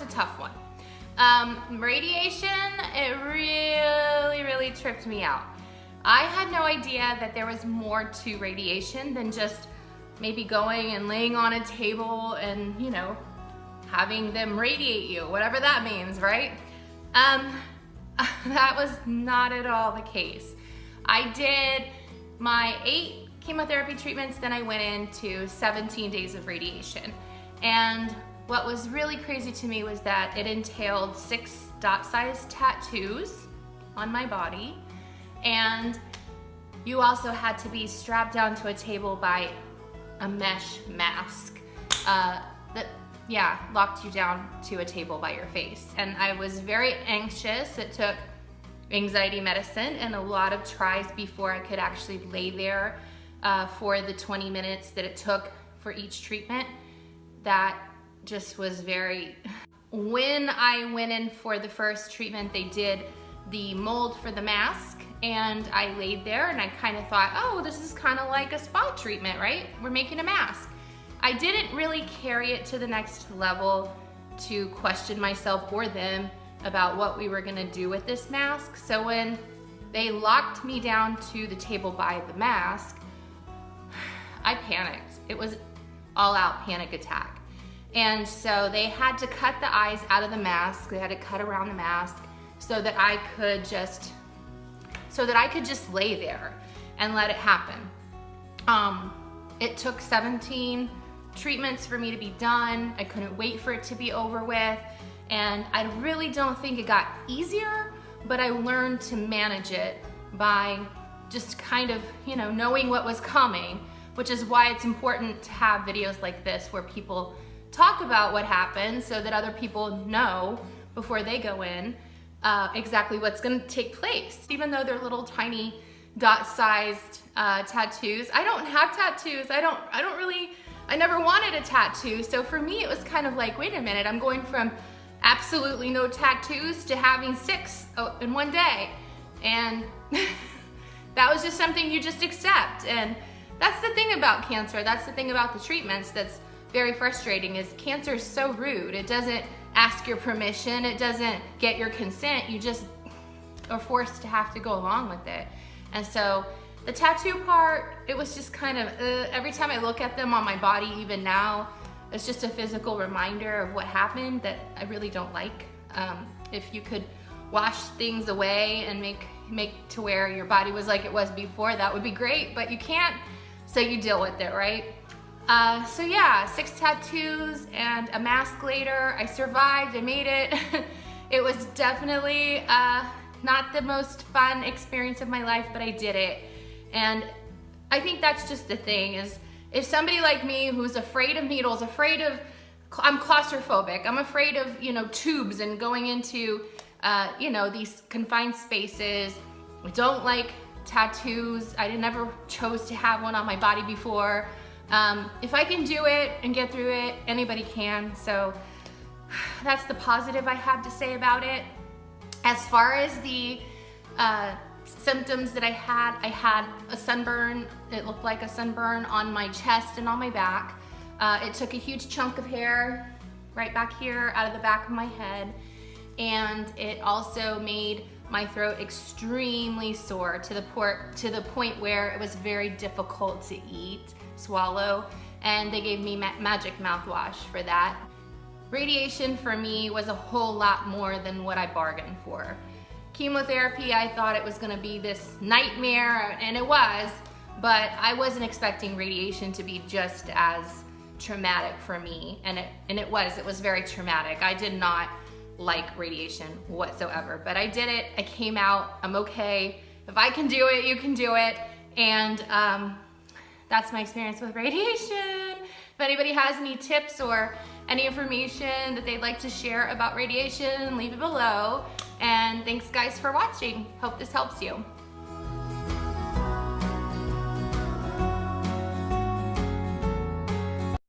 a tough one. Radiation, it really tripped me out. I had no idea that there was more to radiation than just maybe going and laying on a table and, you know, having them radiate you, whatever that means, right? That was not at all the case. I did my 8 chemotherapy treatments, then I went into 17 days of radiation. And what was really crazy to me was that it entailed 6 dot-sized tattoos on my body, and you also had to be strapped down to a table by a mesh mask that locked you down to a table by your face. And I was very anxious. It took anxiety medicine and a lot of tries before I could actually lay there for the 20 minutes that it took for each treatment. That just was very... When I went in for the first treatment, they did the mold for the mask, and I laid there and I kind of thought, oh, this is kind of like a spa treatment, right? We're making a mask. I didn't really carry it to the next level to question myself or them about what we were gonna do with this mask. So when they locked me down to the table by the mask, I panicked. It was all out panic attack. And so they had to cut the eyes out of the mask. They had to cut around the mask so that I could just lay there and let it happen. It took 17 treatments for me to be done. I couldn't wait for it to be over with. And I really don't think it got easier, but I learned to manage it by just kind of, you know, knowing what was coming, which is why it's important to have videos like this where people talk about what happened so that other people know before they go in exactly what's gonna take place. Even though they're little tiny dot-sized tattoos. I don't have tattoos. I never wanted a tattoo. So for me, it was kind of like, wait a minute, I'm going from absolutely no tattoos to having 6 in one day. And that was just something you just accept. And that's the thing about cancer. That's the thing about the treatments that's very frustrating, is cancer is so rude. It doesn't ask your permission. It doesn't get your consent. You just are forced to have to go along with it. And so the tattoo part, it was just kind of, every time I look at them on my body, even now, it's just a physical reminder of what happened that I really don't like. If you could wash things away and make to where your body was like it was before, that would be great, but you can't, so you deal with it, right? So yeah, 6 tattoos and a mask later. I survived, I made it. It was definitely not the most fun experience of my life, but I did it. And I think that's just the thing, is if somebody like me who's afraid of needles, I'm claustrophobic, I'm afraid of, you know, tubes and going into, you know, these confined spaces. I don't like tattoos. I never chose to have one on my body before. If I can do it and get through it, anybody can. So that's the positive I have to say about it. As far as the symptoms that I had a sunburn. It looked like a sunburn on my chest and on my back. It took a huge chunk of hair right back here out of the back of my head. And it also made my throat extremely sore to the point where it was very difficult to eat, swallow, and they gave me magic mouthwash for that. Radiation for me was a whole lot more than what I bargained for. Chemotherapy, I thought it was gonna be this nightmare, and it was, but I wasn't expecting radiation to be just as traumatic for me, and it was very traumatic. I did not like radiation whatsoever, but I did it. I came out, I'm okay. If I can do it, you can do it. And that's my experience with radiation. If anybody has any tips or any information that they'd like to share about radiation, leave it below. And thanks guys for watching. Hope this helps you.